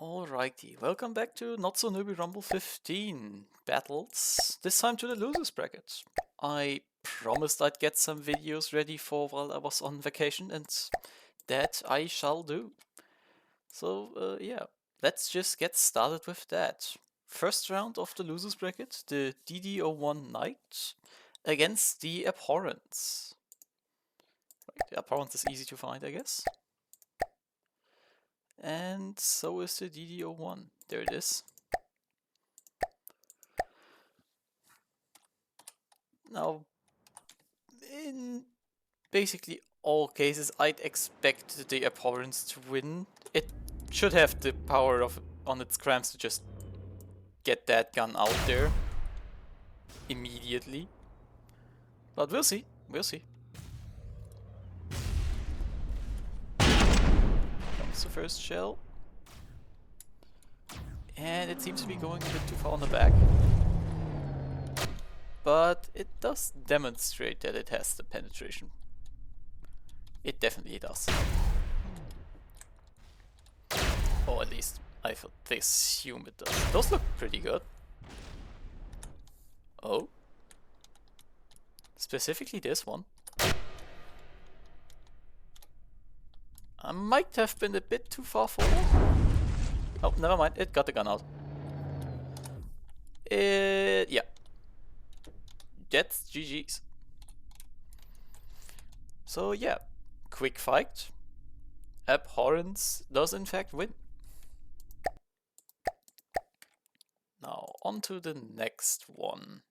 Alrighty, welcome back to Not-so-Newbee Rumble 15 battles, this time to the losers bracket. I promised I'd get some videos ready for while I was on vacation, and that I shall do. So yeah, let's just get started with that. First round of the losers bracket, the DD01 Knight against the Abhorrence. Right, the Abhorrence is easy to find, I guess. And so is the DD01. There it is. Now, in basically all cases, I'd expect the Abhorrence to win. It should have the power of on its cramps to just get that gun out there immediately. But we'll see. We'll see. Comes the first shell. And it seems to be going a bit too far on the back. But it does demonstrate that it has the penetration. It definitely does. Or at least I assume it does. Those look pretty good. Oh. Specifically this one. I might have been a bit too far forward. Oh, never mind. It got the gun out. Yeah. That's GG's. So yeah, quick fight. Abhorrence does in fact win. Now on to the next one.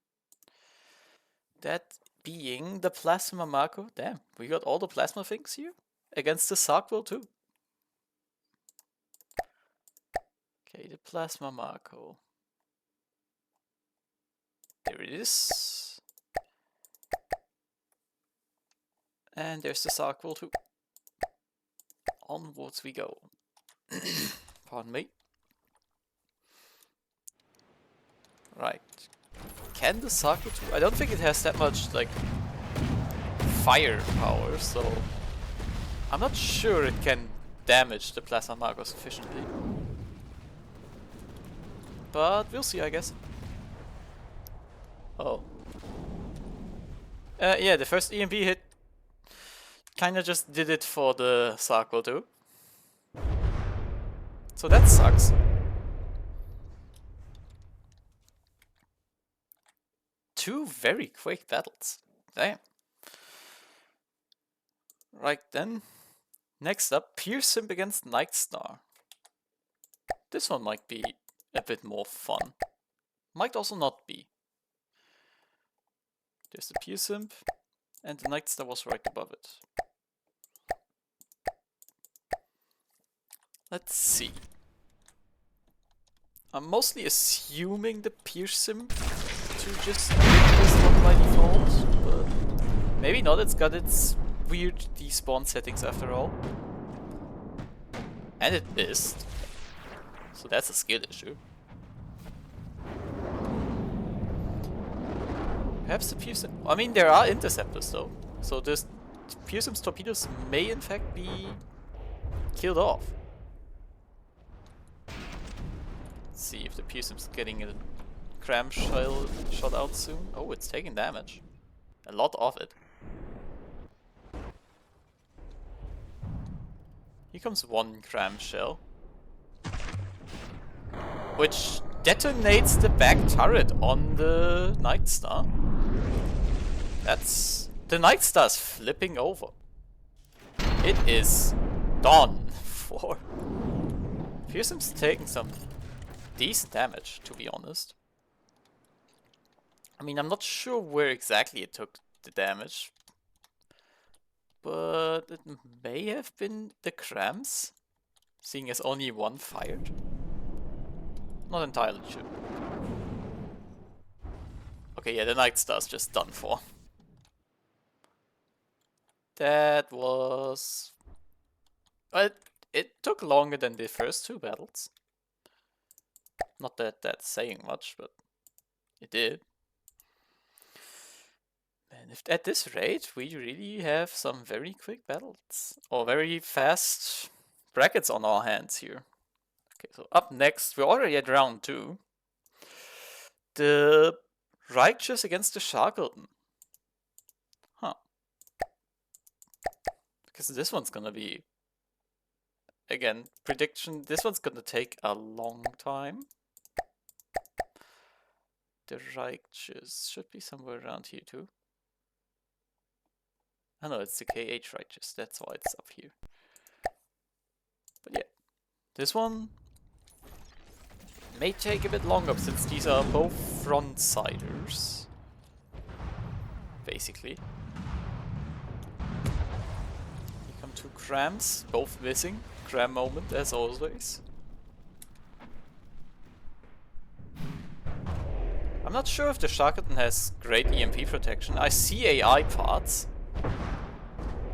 That being the Plasma Mako. Damn, we got all the plasma things here. Against the Sarquel too. Okay, the Plasma Mako. There it is. And there's the Sarquel too. Onwards we go. Pardon me. Right. Can the Sarquel too? I don't think it has that much like firepower, so I'm not sure it can damage the Plasma Mako sufficiently. But we'll see, I guess. Oh. Yeah, the first EMP hit kinda just did it for the Sarquel too. So that sucks. Two very quick battles. Damn. Right then. Next up, Piersimp against Nightstar. This one might be a bit more fun. Might also not be. There's the Piersimp, and the Nightstar was right above it. Let's see. I'm mostly assuming the Piersimp to just win this one by default, but maybe not. It's got its weird despawn settings after all. And it missed. So that's a skill issue. Perhaps the Piersimp... I mean, there are interceptors though. So this Piersimp's torpedoes may in fact be killed off. Let's see if the Piersimp's getting a cram shell shot out soon. Oh, it's taking damage. A lot of it. Here comes one cram shell, which detonates the back turret on the Nightstar. That's... the Nightstar's flipping over. It is done for. Piersimp's taking some decent damage, to be honest. I mean, I'm not sure where exactly it took the damage, but it may have been the crams, seeing as only one fired. Not entirely sure. Okay, yeah, the Nightstar's just done for. That was... but it took longer than the first two battles. Not that that's saying much, but it did. And if at this rate, we really have some very quick battles. Or very fast brackets on our hands here. Okay, so up next, we're already at round 2. The Righteous against the Sharkelton. Huh. Because this one's gonna be, again, prediction, this one's gonna take a long time. The Righteous should be somewhere around here too. I know it's the KH Righteous, that's why it's up here. But yeah, this one may take a bit longer since these are both front-siders, basically. Here come 2 Crams, both missing. Cram moment as always. I'm not sure if the Sharkelton has great EMP protection. I see AI parts,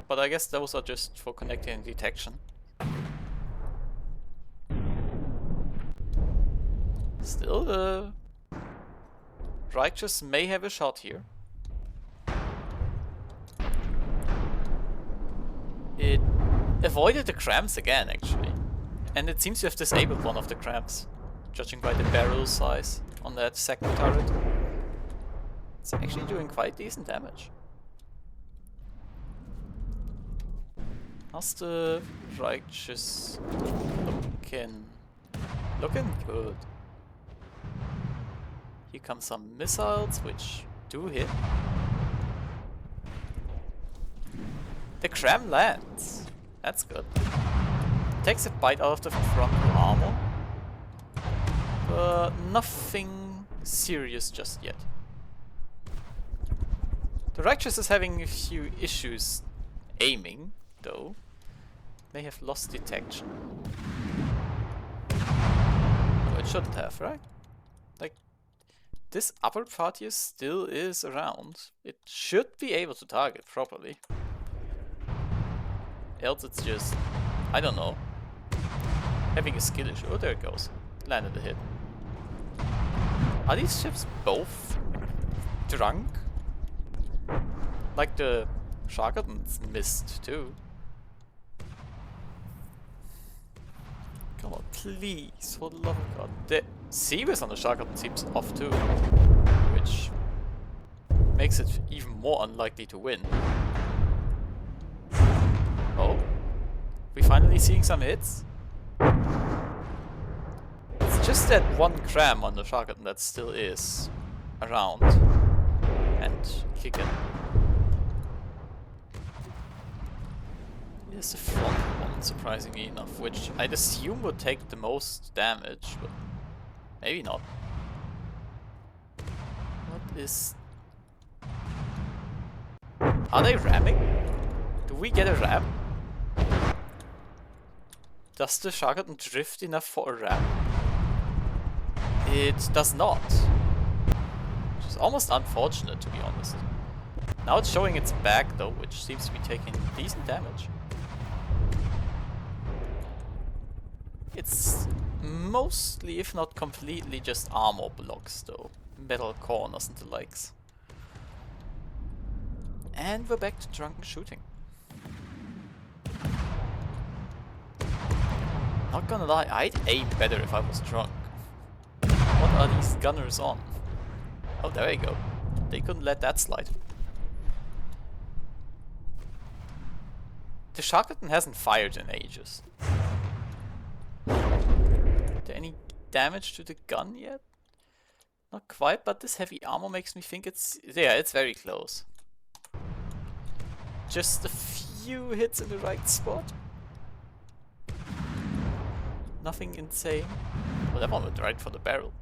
but I guess those are just for connecting and detection. Still, the Righteous may have a shot here. It avoided the Crams again, actually. And it seems to have disabled one of the Crams, judging by the barrel size on that second turret. It's actually doing quite decent damage. How's the Righteous looking? Looking good. Here come some missiles, which do hit. The Cram lands. That's good. Takes a bite out of the frontal armor. But nothing serious just yet. The Righteous is having a few issues aiming, though. May have lost detection. No, it shouldn't have, right? Like, this upper part here still is around. It should be able to target properly. Else it's just, I don't know, having a skill issue. Oh, there it goes. Landed a hit. Are these ships both drunk? Like the Sharkelton's missed too. Come on, please, for the love of God. The Seabass on the Sharkelton seems off too, which makes it even more unlikely to win. Oh, we finally seeing some hits? It's just that one Cram on the Sharkelton that still is around and kicking. Here's the front one, surprisingly enough, which I'd assume would take the most damage, but maybe not. What is... Are they ramming? Do we get a ram? Does the Sharkelton drift enough for a ram? It does not. Which is almost unfortunate, to be honest. Now it's showing its back though, which seems to be taking decent damage. It's mostly, if not completely, just armor blocks though. Metal corners and the likes. And we're back to drunken shooting. Not gonna lie, I'd aim better if I was drunk. What are these gunners on? Oh, there we go. They couldn't let that slide. The Sharkelton hasn't fired in ages. Is there any damage to the gun yet? Not quite, but this heavy armor makes me think it's... Yeah, it's very close. Just a few hits in the right spot. Nothing insane. Well, that one went right for the barrel.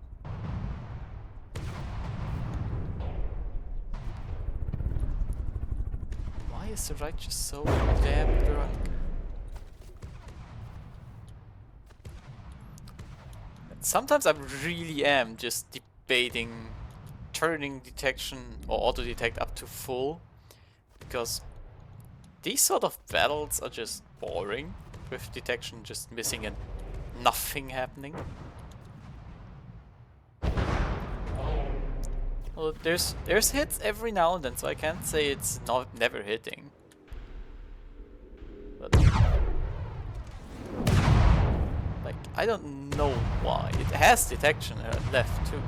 Why is the Righteous so damn drunk? Sometimes I really am just debating turning detection or auto detect up to full, because these sort of battles are just boring with detection just missing and nothing happening. Well, there's hits every now and then, so I can't say it's never hitting. But like, I don't know why. It has detection left too.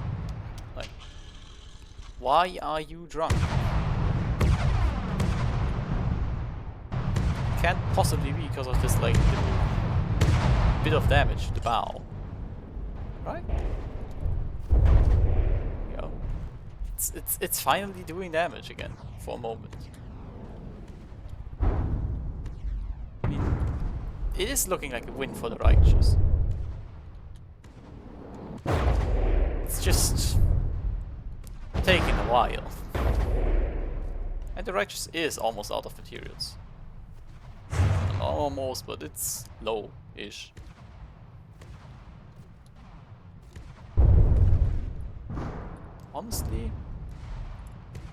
Like, why are you drunk? Can't possibly be because of this like little bit of damage to the bow, right? You know, it's finally doing damage again for a moment. I mean, it is looking like a win for the righteous. It's just taking a while, and the righteous is almost out of materials. Not almost, but it's low-ish. Honestly,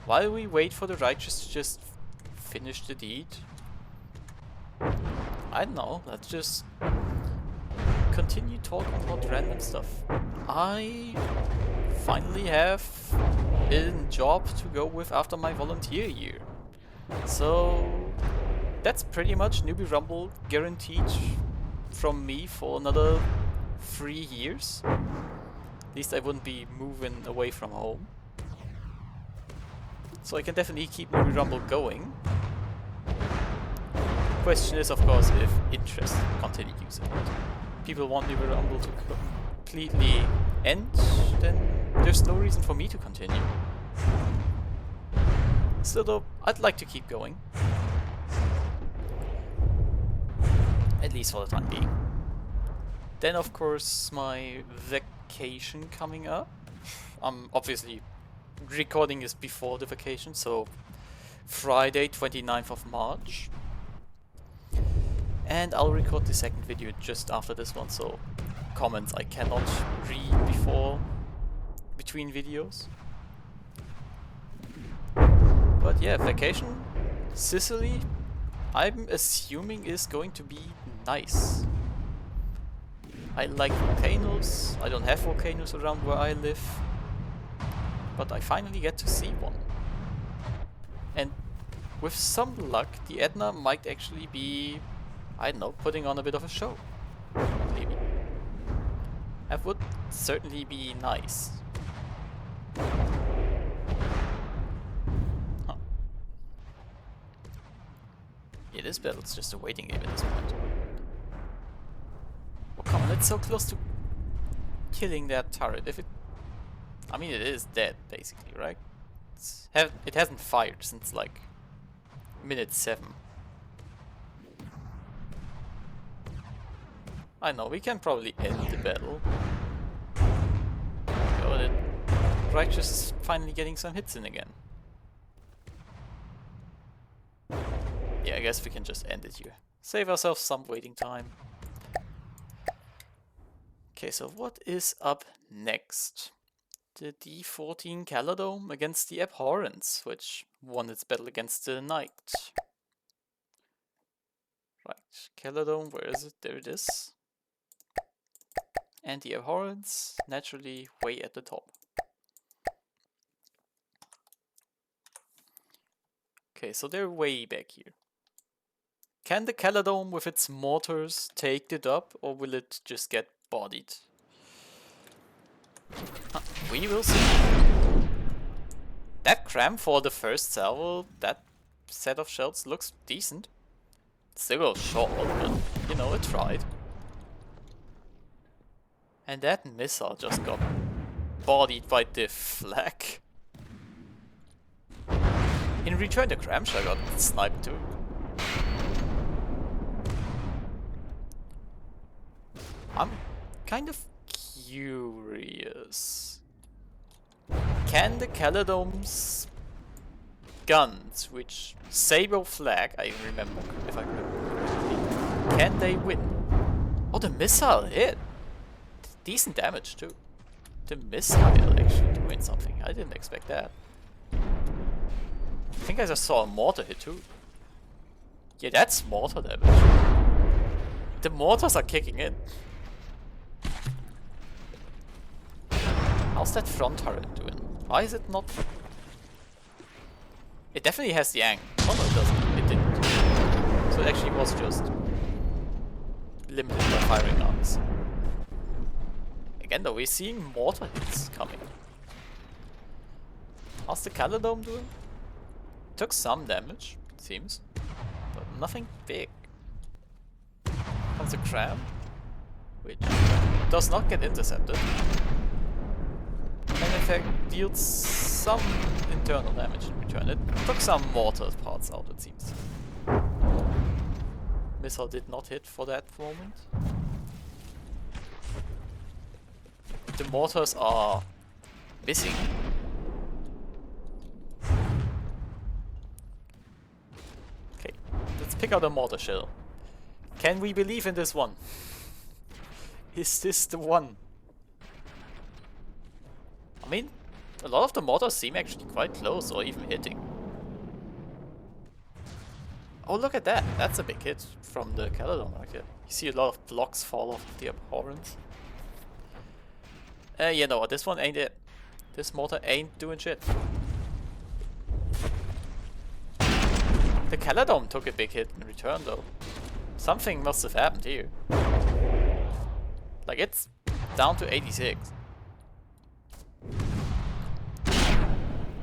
while we wait for the righteous to just finish the deed, I don't know, let's just continue talking about random stuff. I finally have a job to go with after my volunteer year. So that's pretty much Newbie Rumble guaranteed from me for another 3 years. At least I wouldn't be moving away from home. So I can definitely keep Newbie Rumble going. Question is, of course, if interest continue using it. People want Newbie Rumble to completely end, then there's no reason for me to continue. Still though, I'd like to keep going. At least for the time being. Then of course my vacation coming up. I'm obviously recording this before the vacation, so Friday 29th of March. And I'll record the second video just after this one, so comments I cannot read between videos. But yeah, vacation, Sicily, I'm assuming is going to be nice. I like volcanoes. I don't have volcanoes around where I live, but I finally get to see one. And with some luck, the Etna might actually be, I don't know, putting on a bit of a show. Maybe. That would certainly be nice. Huh. Yeah, this battle's just a waiting game at this point. Well, come on, it's so close to killing that turret. If it... I mean, it is dead, basically, right? It hasn't fired since, like, minute 7. I know, we can probably end the battle. Oh, the righteous is finally getting some hits in again. Yeah, I guess we can just end it here. Save ourselves some waiting time. Okay, so what is up next? The D14 Kaladome against the Abhorrence, which won its battle against the Knight. Right, Kaladome, where is it? There it is. And the Abhorrence, naturally way at the top. Okay, so they're way back here. Can the Kaladome with its mortars take the dub, or will it just get bodied? We will see. That cram for the first salvo, that set of shells looks decent. Still goes short, but you know, it tried. And that missile just got bodied by the flak. In return, the Cramshot got sniped too. I'm kind of curious. Can the Kaladome's guns, which Saber Flag, I remember, if I remember correctly, can they win? Oh, the missile hit! Decent damage too. The missile actually doing something. I didn't expect that. I think I just saw a mortar hit too. Yeah, that's mortar damage. The mortars are kicking in. How's that front turret doing? Why is it not... It definitely has the angle. Oh no, it doesn't. It didn't. So it actually was just limited by firing arms. Again though, we're seeing mortar hits coming. How's the Kaladome doing? Took some damage, it seems. But nothing big. Comes a Cram, which does not get intercepted. And in fact deals some internal damage in return. It took some mortar parts out, it seems. Missile did not hit for that moment. The mortars are missing. Okay, let's pick out a mortar shell. Can we believe in this one? Is this the one? I mean, a lot of the mortars seem actually quite close or even hitting. Oh, look at that. That's a big hit from the Kaladome right here. You see a lot of blocks fall off the Abhorrence. You know what, this one ain't it. This mortar ain't doing shit. The Kaladome took a big hit in return though. Something must have happened here. Like, it's down to 86.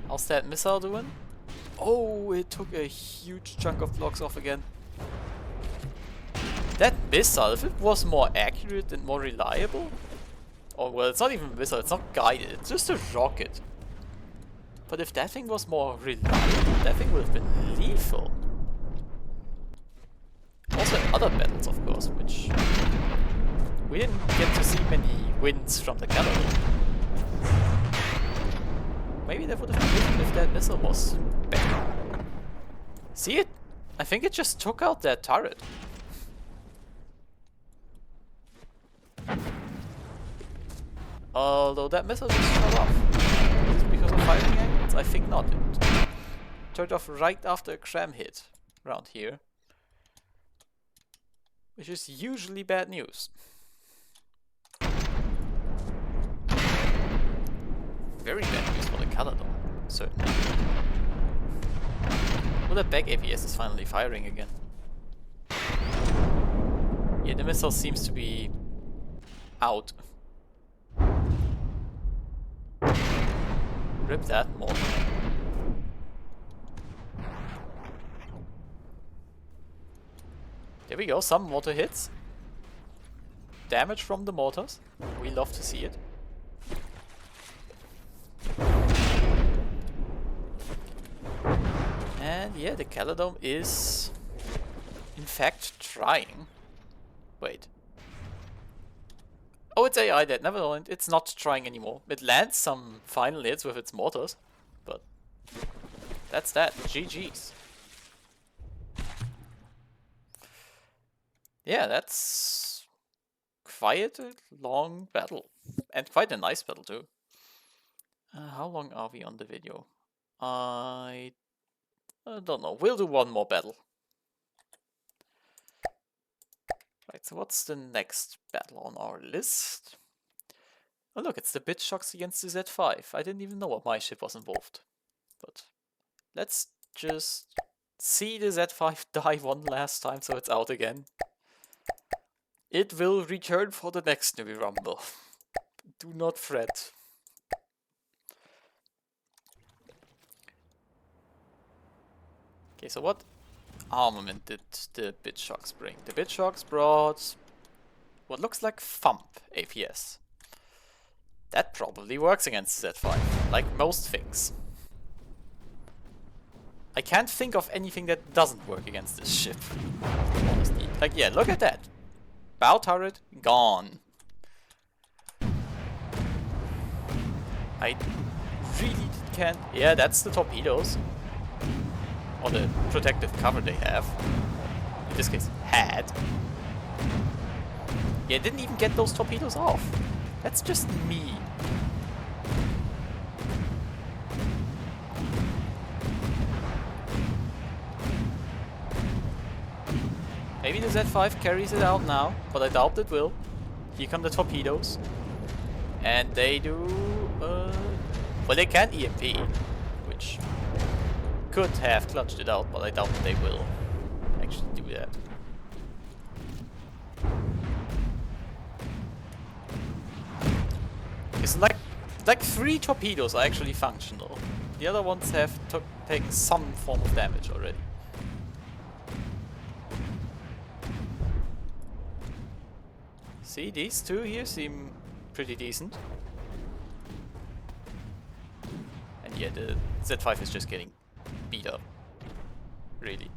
How's that missile doing? Oh, it took a huge chunk of blocks off again. That missile, if it was more accurate and more reliable... Oh, well, it's not even a missile, it's not guided, it's just a rocket. But if that thing was more reliable, that thing would have been lethal. Also in other battles, of course, which... we didn't get to see many wins from the Kaladome. Maybe that would have been different if that missile was better. See it? I think it just took out that turret. Although that missile just shut off. Is it because of firing angles? I think not. It turned off right after a Cram hit around here. Which is usually bad news. Very bad news for the Kaladome, certainly. Well, that back APS is finally firing again. Yeah, the missile seems to be out. Rip that mortar. There we go, some mortar hits. Damage from the mortars. We love to see it. And yeah, the Kaladome is in fact trying. Wait. Oh, it's AI dead. Never mind, it's not trying anymore. It lands some final hits with its mortars, but that's that. GG's. Yeah, that's quite a long battle. And quite a nice battle too. How long are we on the video? I don't know. We'll do one more battle. Right, so what's the next battle on our list? Oh look, it's the Shox against the Z5. I didn't even know what my ship was involved. But let's just see the Z5 die one last time so it's out again. It will return for the next Newbee Rumble. Do not fret. Okay, so what armament did the Shox bring? The Shox brought what looks like Thump APS. That probably works against Z5, like most things. I can't think of anything that doesn't work against this ship, honestly. Like, yeah, look at that. Bow turret, gone. I really can't... Yeah, that's the torpedoes. Or the protective cover they have. In this case, had. Yeah, didn't even get those torpedoes off. That's just me. Maybe the Z5 carries it out now, but I doubt it will. Here come the torpedoes. And they do... well, they can't EMP, which could have clutched it out, but I doubt they will actually do that. It's like 3 torpedoes are actually functional. The other ones have taken some form of damage already. See, these two here seem pretty decent. And yeah, the Z5 is just getting beat up. Really.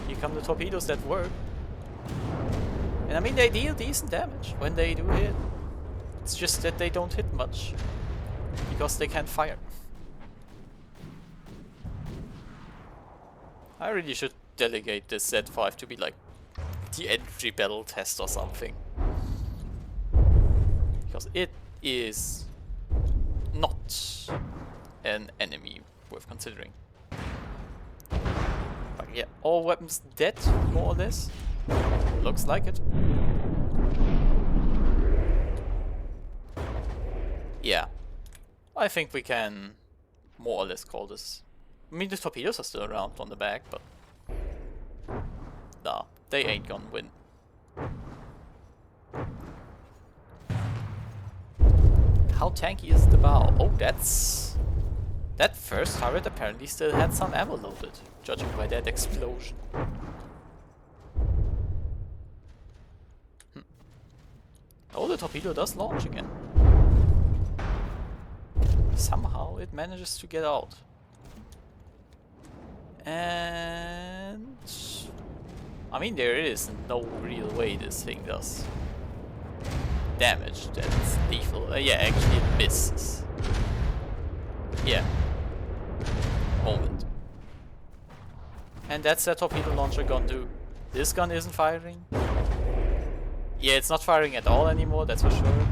Here come the torpedoes that work. And I mean, they deal decent damage when they do hit. It's just that they don't hit much. Because they can't fire. I really should delegate this Z5 to be like the entry battle test or something. Because it is not an enemy worth considering. But yeah, all weapons dead, more or less. Looks like it. Yeah. I think we can more or less call this. I mean, the torpedoes are still around on the back, but nah, they ain't gonna win. How tanky is the bow? Oh, that first turret apparently still had some ammo loaded, judging by that explosion. Oh, the torpedo does launch again. Somehow it manages to get out. And I mean, there is no real way this thing does damage that's lethal. Yeah, actually it misses. Yeah. Moment. And that's that torpedo launcher gun do. This gun isn't firing. Yeah, it's not firing at all anymore, that's for sure.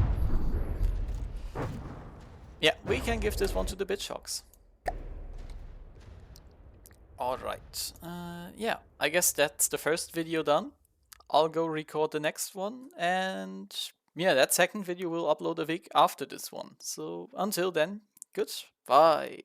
Yeah, we can give this one to the Shox. Alright, yeah, I guess that's the first video done. I'll go record the next one, and yeah, that second video will upload a week after this one. So until then, goodbye.